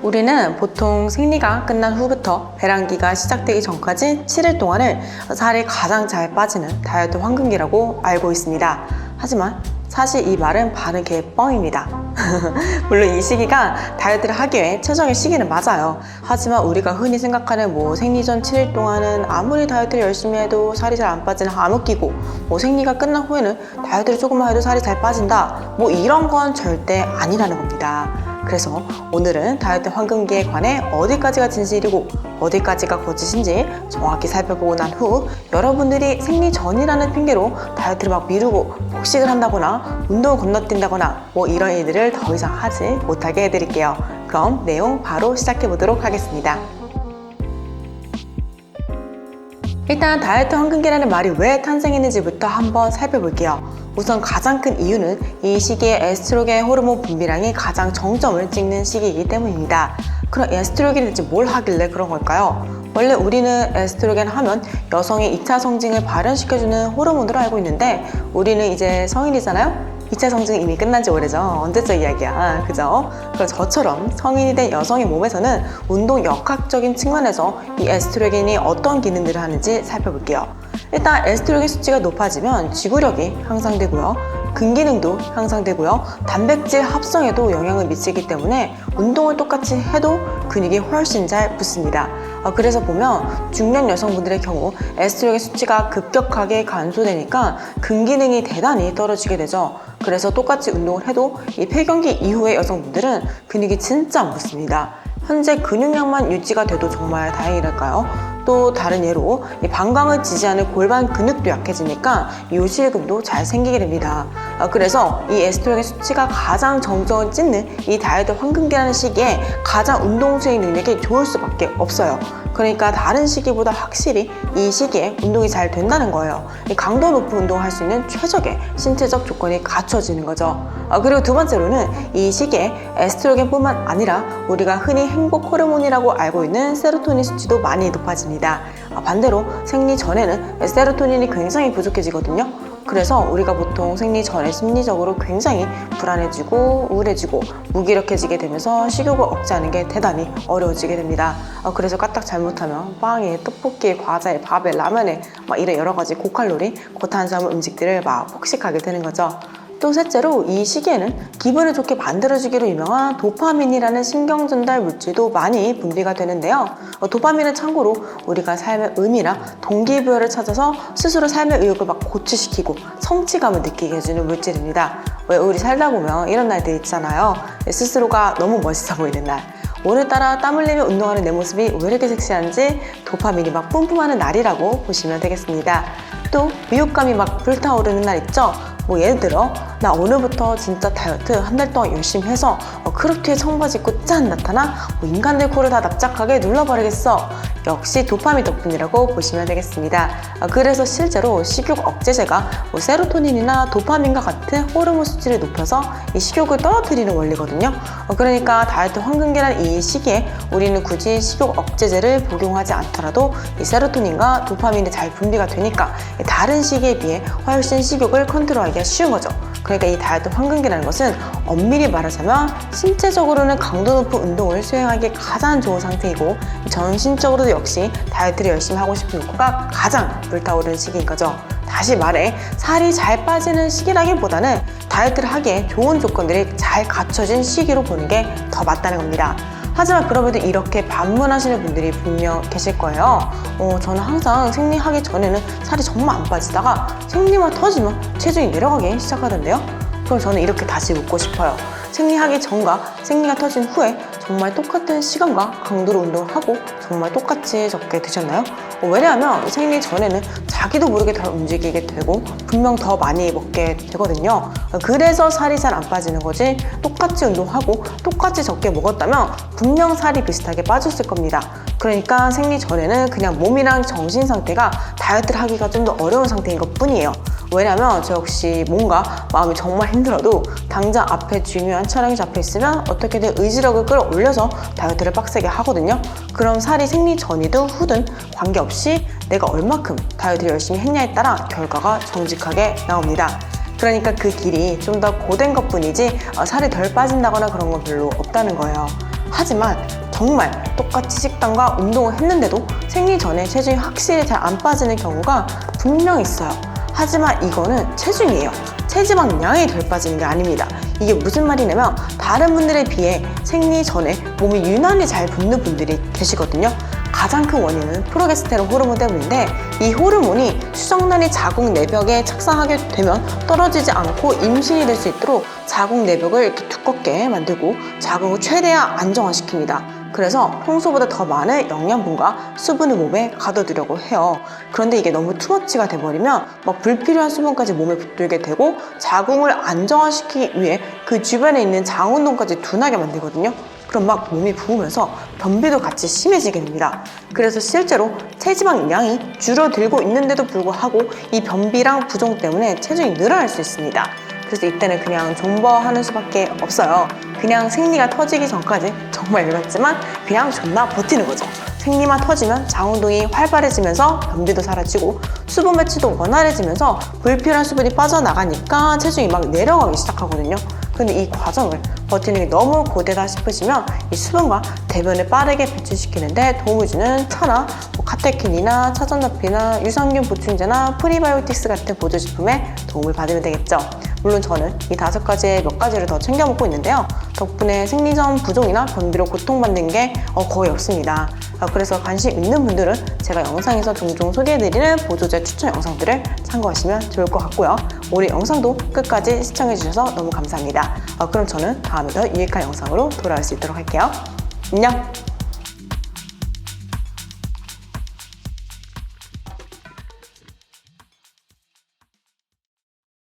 우리는 보통 생리가 끝난 후부터 배란기가 시작되기 전까지 7일 동안을 살이 가장 잘 빠지는 다이어트 황금기라고 알고 있습니다. 하지만 사실 이 말은 바른 개뻥입니다. 물론 이 시기가 다이어트를 하기 위해 최적의 시기는 맞아요. 하지만 우리가 흔히 생각하는 생리 전 7일 동안은 아무리 다이어트를 열심히 해도 살이 잘 안 빠지는 암흑기고, 생리가 끝난 후에는 다이어트를 조금만 해도 살이 잘 빠진다, 이런 건 절대 아니라는 겁니다. 그래서 오늘은 다이어트 황금기에 관해 어디까지가 진실이고 어디까지가 거짓인지 정확히 살펴보고 난 후 여러분들이 생리 전이라는 핑계로 다이어트를 막 미루고 폭식을 한다거나 운동을 건너뛴다거나 이런 일들을 더 이상 하지 못하게 해드릴게요. 그럼 내용 바로 시작해 보도록 하겠습니다. 일단 다이어트 황금기라는 말이 왜 탄생했는지부터 한번 살펴볼게요. 우선 가장 큰 이유는 이 시기에 에스트로겐 호르몬 분비량이 가장 정점을 찍는 시기이기 때문입니다. 그럼 에스트로겐이 대체 뭘 하길래 그런 걸까요? 원래 우리는 에스트로겐 하면 여성의 2차 성징을 발현시켜주는 호르몬으로 알고 있는데, 우리는 이제 성인이잖아요? 2차 성징은 이미 끝난 지 오래죠. 언제적 이야기야, 그죠? 그럼 저처럼 성인이 된 여성의 몸에서는 운동 역학적인 측면에서 이 에스트로겐이 어떤 기능들을 하는지 살펴볼게요. 일단 에스트로겐 수치가 높아지면 지구력이 향상되고요, 근기능도 향상되고요, 단백질 합성에도 영향을 미치기 때문에 운동을 똑같이 해도 근육이 훨씬 잘 붙습니다. 그래서 보면 중년 여성분들의 경우 에스트로겐 수치가 급격하게 감소되니까 근기능이 대단히 떨어지게 되죠. 그래서 똑같이 운동을 해도 이 폐경기 이후의 여성분들은 근육이 진짜 안 붙습니다. 현재 근육량만 유지가 돼도 정말 다행이랄까요? 또 다른 예로 이 방광을 지지하는 골반 근육도 약해지니까 요실금도 잘 생기게 됩니다. 그래서 이 에스트로겐 수치가 가장 정점을 찍는 이 다이어트 황금기라는 시기에 가장 운동 수행 능력이 좋을 수밖에 없어요. 그러니까 다른 시기보다 확실히 이 시기에 운동이 잘 된다는 거예요. 이 강도 높은 운동을 할 수 있는 최적의 신체적 조건이 갖춰지는 거죠. 그리고 두 번째로는 이 시기에 에스트로겐뿐만 아니라 우리가 흔히 행복 호르몬이라고 알고 있는 세로토닌 수치도 많이 높아집니다. 반대로 생리 전에는 세로토닌이 굉장히 부족해지거든요. 그래서 우리가 보통 생리 전에 심리적으로 굉장히 불안해지고 우울해지고 무기력해지게 되면서 식욕을 억제하는 게 대단히 어려워지게 됩니다. 그래서 까딱 잘못하면 빵에 떡볶이에 과자에 밥에 라면에 이런 여러 가지 고칼로리 고탄수화물 음식들을 폭식하게 되는 거죠. 또 셋째로 이 시기에는 기분을 좋게 만들어주기로 유명한 도파민이라는 신경전달 물질도 많이 분비가 되는데요. 도파민은 참고로 우리가 삶의 의미나 동기부여를 찾아서 스스로 삶의 의욕을 고취시키고 성취감을 느끼게 해주는 물질입니다. 왜 우리 살다 보면 이런 날들 있잖아요. 스스로가 너무 멋있어 보이는 날, 오늘따라 땀 흘리며 운동하는 내 모습이 왜 이렇게 섹시한지 도파민이 뿜뿜하는 날이라고 보시면 되겠습니다. 또 위압감이 불타오르는 날 있죠? 예를 들어 나 오늘부터 진짜 다이어트 한 달 동안 열심히 해서 크롭티에 청바지 입고 짠 나타나 인간들 코를 다 납작하게 눌러버리겠어. 역시 도파민 덕분이라고 보시면 되겠습니다. 그래서 실제로 식욕 억제제가 세로토닌이나 도파민과 같은 호르몬 수치를 높여서 이 식욕을 떨어뜨리는 원리거든요. 그러니까 다이어트 황금기란 이 시기에 우리는 굳이 식욕 억제제를 복용하지 않더라도 이 세로토닌과 도파민이 잘 분비가 되니까 다른 시기에 비해 훨씬 식욕을 컨트롤하기가 쉬운 거죠. 그러니까 이 다이어트 황금기라는 것은 엄밀히 말하자면 신체적으로는 강도 높은 운동을 수행하기에 가장 좋은 상태이고, 정신적으로도 역시 다이어트를 열심히 하고 싶은 욕구가 가장 불타오르는 시기인 거죠. 다시 말해 살이 잘 빠지는 시기라기보다는 다이어트를 하기에 좋은 조건들이 잘 갖춰진 시기로 보는 게 더 맞다는 겁니다. 하지만 그럼에도 이렇게 반문하시는 분들이 분명 계실 거예요. 저는 항상 생리하기 전에는 살이 정말 안 빠지다가 생리만 터지면 체중이 내려가기 시작하던데요. 그럼 저는 이렇게 다시 묻고 싶어요. 생리하기 전과 생리가 터진 후에 정말 똑같은 시간과 강도로 운동을 하고 정말 똑같이 적게 드셨나요? 왜냐하면 생리 전에는 자기도 모르게 덜 움직이게 되고 분명 더 많이 먹게 되거든요. 그래서 살이 잘 안 빠지는 거지, 똑같이 운동하고 똑같이 적게 먹었다면 분명 살이 비슷하게 빠졌을 겁니다. 그러니까 생리 전에는 그냥 몸이랑 정신 상태가 다이어트를 하기가 좀 더 어려운 상태인 것 뿐이에요. 왜냐면 저 역시 뭔가 마음이 정말 힘들어도 당장 앞에 중요한 촬영이 잡혀 있으면 어떻게든 의지력을 끌어올려서 다이어트를 빡세게 하거든요. 그럼 살이 생리 전이든 후든 관계없이 내가 얼마큼 다이어트를 열심히 했냐에 따라 결과가 정직하게 나옵니다. 그러니까 그 길이 좀 더 고된 것 뿐이지 살이 덜 빠진다거나 그런 건 별로 없다는 거예요. 하지만 정말 똑같이 식단과 운동을 했는데도 생리 전에 체중이 확실히 잘 안 빠지는 경우가 분명 있어요. 하지만 이거는 체중이에요. 체지방량이 덜 빠지는 게 아닙니다. 이게 무슨 말이냐면 다른 분들에 비해 생리 전에 몸이 유난히 잘 붓는 분들이 계시거든요. 가장 큰 원인은 프로게스테론 호르몬 때문인데 이 호르몬이 수정란이 자궁 내벽에 착상하게 되면 떨어지지 않고 임신이 될 수 있도록 자궁 내벽을 이렇게 두껍게 만들고 자궁을 최대한 안정화시킵니다. 그래서 평소보다 더 많은 영양분과 수분을 몸에 가둬두려고 해요. 그런데 이게 너무 투머치가 돼버리면 막 불필요한 수분까지 몸에 붙들게 되고 자궁을 안정화시키기 위해 그 주변에 있는 장 운동까지 둔하게 만들거든요. 그럼 막 몸이 부으면서 변비도 같이 심해지게 됩니다. 그래서 실제로 체지방량이 줄어들고 있는데도 불구하고 이 변비랑 부종 때문에 체중이 늘어날 수 있습니다. 그래서 이때는 그냥 존버하는 수밖에 없어요. 그냥 생리가 터지기 전까지 정말 열받지만 그냥 존나 버티는 거죠. 생리만 터지면 장운동이 활발해지면서 변비도 사라지고 수분 배출도 원활해지면서 불필요한 수분이 빠져나가니까 체중이 막 내려가기 시작하거든요. 근데 이 과정을 버티는 게 너무 고되다 싶으시면 이 수분과 대변을 빠르게 배출시키는데 도움을 주는 차나 카테킨이나 차전자피나 유산균 보충제나 프리바이오틱스 같은 보조식품에 도움을 받으면 되겠죠. 물론 저는 이 5가지의 몇 가지를 더 챙겨 먹고 있는데요. 덕분에 생리전 부종이나 변비로 고통받는 게 거의 없습니다. 그래서 관심 있는 분들은 제가 영상에서 종종 소개해드리는 보조제 추천 영상들을 참고하시면 좋을 것 같고요. 오늘 영상도 끝까지 시청해주셔서 너무 감사합니다. 그럼 저는 다음에 더 유익한 영상으로 돌아올 수 있도록 할게요. 안녕!